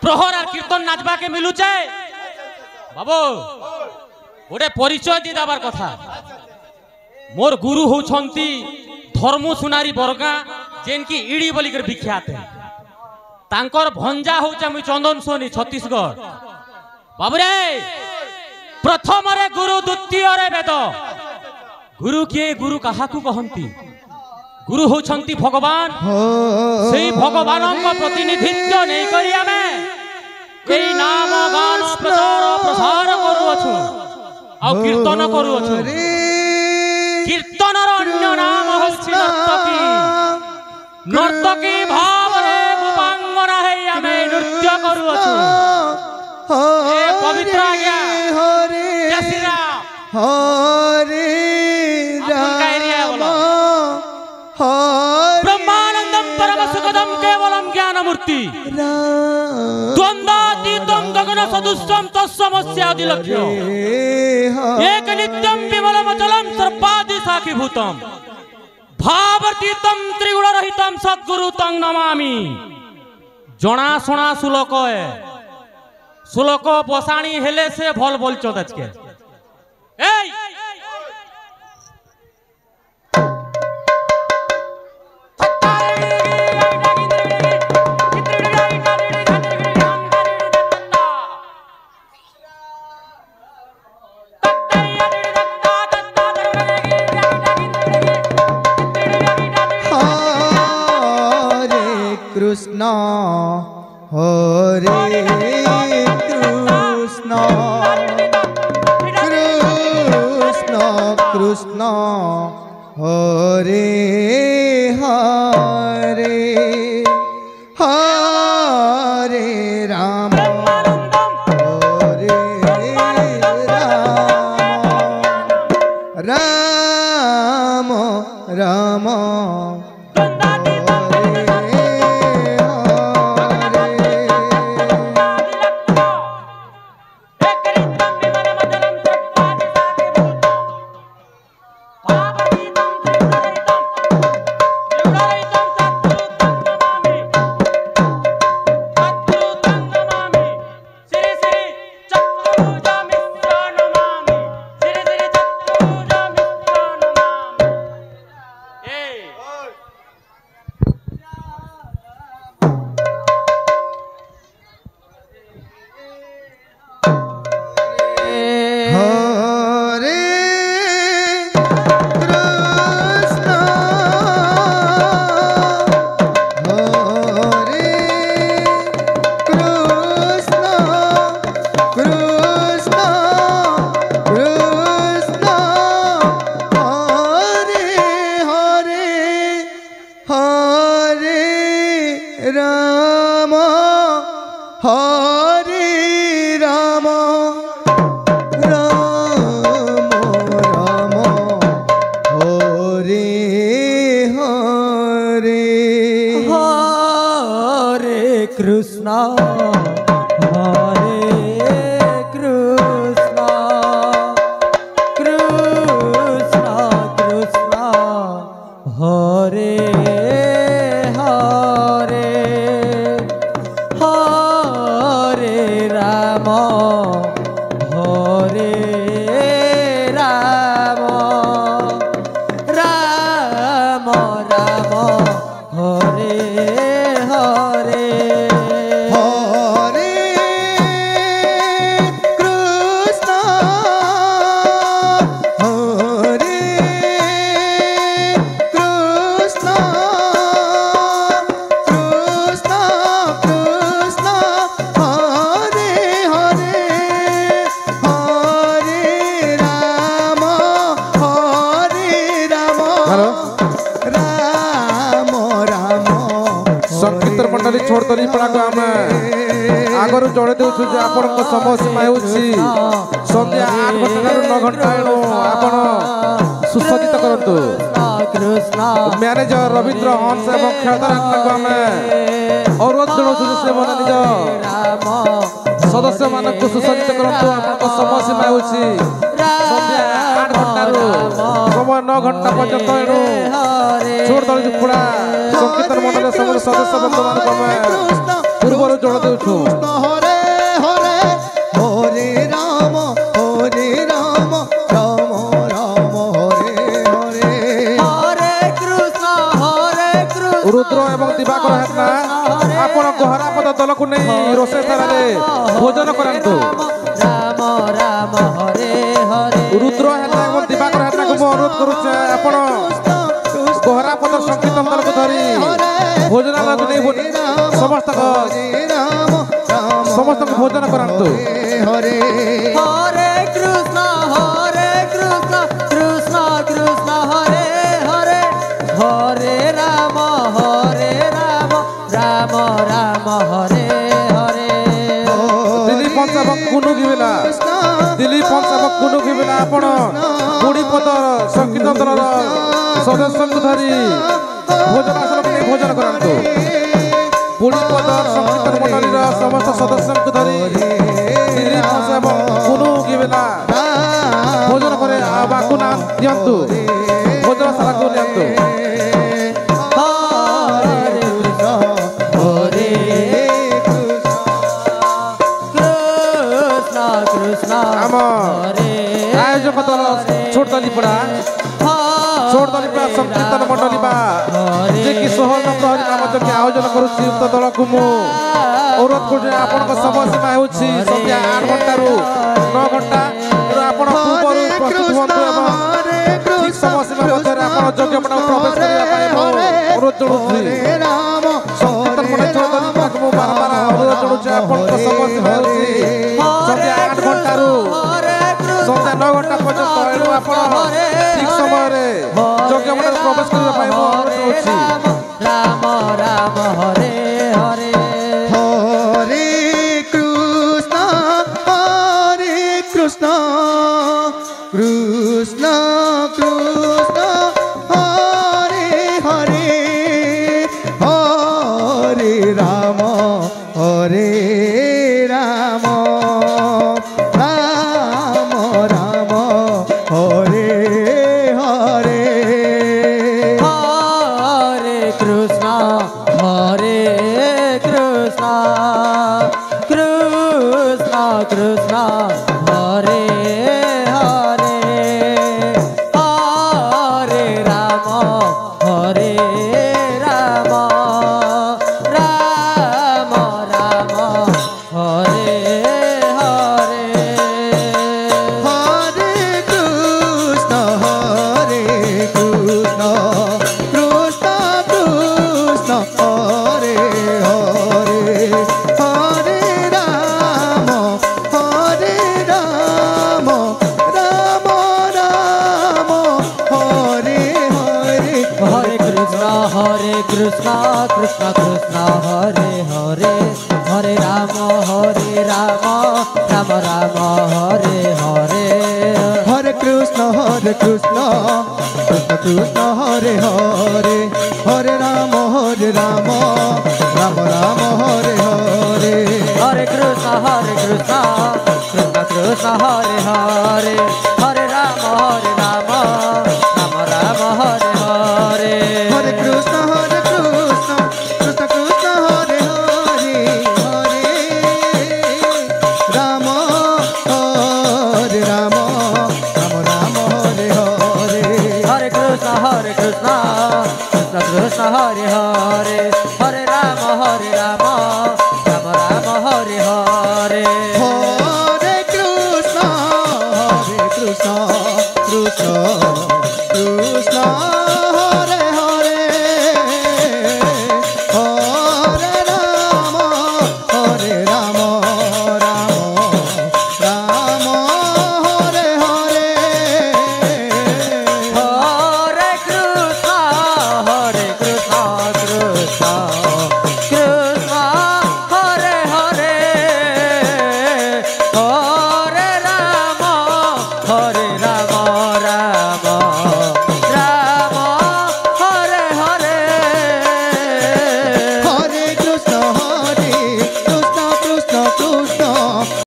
प्रहर और कीर्तन नाचबा के मिलुचे बाबू गोटे परिचय दी दबार कथा मोर गुरु होछंती धर्म सुनारी बरगा जेन की इड़ी बोलिकर विख्यात है तांकर भंजा होचा मु चंदन सोनी छत्तीसगढ़ बाबूरे प्रथम रे गुरु द्वितीय रे वेद गुरु किए गुरु काहाकू कहंती गुरु होछंती भगवान सेही भगवानक प्रतिनिधित्व नै करी आमे एई नाम गान प्रसार करूछु आ कीर्तन करूछु कीर्तनर अन्य नाम होछि नर्तकी भाव रे गोपांगना है आमे नृत्य करूछु ए पवित्र आज्ञा जय श्री राम हरे ब्रह्मानंदम परम सुखदम केवलम ज्ञानमूर्ति द्वंद्वातीतं गगन सदृशम तस्मस्यादिलक्ष्य एक नित्यं विमलम अचलम सर्वादि साखीभूतम भावातीतं त्रिगुण रहितं सद्गुरु तं नमामि जना सुना श्लोक है श्लोक बसाणी हेले से भल बोलचो दचके एई कृष्ण हरे कृष्ण कृष्ण कृष्ण हरे हरे हरे राम हरे राम राम राम मैनेजर रविंद्र हंस एवं सदस्य मानक सुसज्जित करंतु आपन समय सीमा होछि संध्या 8 घंटा समय 9 घंटा पर्यंत छोड़ दल पुरा संकीर्तन मंडल समस्त सदस्य बंधु मान ପୂର୍ବରୁ ଜଣ ଦେଉଛୁ ହରେ ହରେ ହରେ ରାମ ରାମ ରାମ ହରେ ହରେ ହରେ କୃଷ୍ଣ ରୁଦ୍ର ଏବଂ ଦିବାକର ହେନା ଆପଣ ଗହରାପଦ ଦଳକୁ ନେଇ ରୋଷେଇ ଶାଳାରେ ଭୋଜନ କରାନ୍ତୁ। ରାମ ରାମ ହରେ ହରେ ରୁଦ୍ର ହେନା ଏବଂ ଦିବାକର ହେନାକୁ ମୁଁ ଅନୁରୋଧ କରୁଛେ ଆପଣ ଗହରାପଦ ସଂକୀର୍ତ୍ତନ ଦଳକୁ ଧରି ଭୋଜନାଳୟକୁ ନେଇ ସମସ୍ତଙ୍କୁ ଭୋଜନ କରାନ୍ତୁ। ହରେ ହରେ କୃଷ୍ଣ କୃଷ୍ଣ କୃଷ୍ଣ ହରେ ହରେ ହରେ ରାମ ରାମ ରାମ ହରେ ହରେ ଦିଲ୍ଲୀ ପଞ୍ଚାବକ କୁନୁ ଘିବିଲା ଦିଲ୍ଲୀ ପଞ୍ଚାବକ କୁନୁ ଘିବିଲା ଆପଣ ଗୁଡ଼ିପଦ ସଂକୀର୍ତ୍ତନ ଦଳର ସଦସ୍ୟଙ୍କୁ ଧରି ଭୋଜନାସନକୁ ନେଇ ଭୋଜନ କରାନ୍ତୁ। ଗୁଡ଼ିପଦ ସଂକୀର୍ତ୍ତନ ମଣ୍ଡଳୀର ସମସ୍ତ ସଦସ୍ୟଙ୍କୁ ଧରି ଦିଲ୍ଲୀ ପଞ୍ଚାବକ କୁନୁ ଘିବିଲା ଭୋଜନ করে ବାକୁ ନା ଦିଅନ୍ତୁ ଭୋଜନଶାଳାକୁ ନିଅନ୍ତୁ। ଆମ ଆୟୋଜକ ଦଳ ଛୋଟ ଦଲିପଡ଼ା ସଂକୀର୍ତ୍ତନ ମଣ୍ଡଳୀ ବା ଯିଏକି 16 ପ୍ରହରୀ ନାମ ଯଜ୍ଞ ଆୟୋଜନ କରୁଛି ଉକ୍ତ ଦଳକୁ ମୁଁ ଅନୁରୋଧ କରୁଛି ଆପଣଙ୍କ ସମୟ ସୀମା ହେଉଛି ସନ୍ଧ୍ୟା 8 ଘଣ୍ଟାରୁ 9 ଘଣ୍ଟା। ତେଣୁ ଆପଣ ପୂର୍ବରୁ ପ୍ରସ୍ତୁତ ହୁଅନ୍ତୁ ଏବଂ ଠିକ ସମୟ ସୀମା ମଧ୍ୟରେ ଆପଣ ଯଜ୍ଞ ମଣ୍ଡପକୁ ପ୍ରବେଶ କରିବା ପାଇଁ ମୁଁ ଅନୁରୋଧ ଜଣାଉଛି। ସଂକୀର୍ତ୍ତନ ମଣ୍ଡଳୀ ଛୋଟ ଦଲିପଡ଼ାକୁ ମୁଁ ବାରମ୍ବାର ଅନୁରୋଧ ଜଣାଉଛି ଆପଣଙ୍କ ସମୟ ସୀମା ହେଉଛି ସନ୍ଧ୍ୟା 8 ଘଣ୍ଟାରୁ ସନ୍ଧ୍ୟା 9 ଘଣ୍ଟା ପର୍ଯ୍ୟନ୍ତ। ଏଣୁ ଆପଣ ଠିକ ସମୟରେ ଯଜ୍ଞ ମଣ୍ଡପକୁ ପ୍ରବେଶ କରିବା ପାଇଁ ମୁଁ ଅନୁରୋଧ ଜଣାଉଛି। ରାମ ରାମ ହରେ ହରେ ହରେ କୃଷ୍ଣ କୃଷ୍ଣ କୃଷ୍ଣ ହରେ ହରେ ହରେ ରାମ ହରେ ରାମ ରାମ ରାମ হরে হরে হরে কৃষ্ণ কৃষ্ণ কৃষ্ণ হরে হরে হরে রাম হরে রাম রাম রাম হরে হরে হরে কৃষ্ণ কৃষ্ণ কৃষ্ণ হরে হরে হরে রাম রাম রাম হরে হরে হরে কৃষ্ণ কৃষ্ণ কৃষ্ণ হরে হরে হরে রাম রাম রাম হরে হরে হরে কৃষ্ণ কৃষ্ণ কৃষ্ণ হরে হরে হরে রাম রাম রাম হরে হরে হরে কৃষ্ণ কৃষ্ণ কৃষ্ণ হরে হরে হরে রাম রাম রাম হরে হরে হরে কৃষ্ণ কৃষ্ণ কৃষ্ণ হরে হরে হরে রাম রাম রাম হরে হরে হরে কৃষ্ণ কৃষ্ণ কৃষ্ণ হরে হরে হরে রাম রাম রাম হরে হরে হরে কৃষ্ণ কৃষ্ণ কৃষ্ণ হরে হরে হরে রাম রাম রাম হরে হরে হরে কৃষ্ণ কৃষ্ণ কৃষ্ণ হরে হরে হরে রাম রাম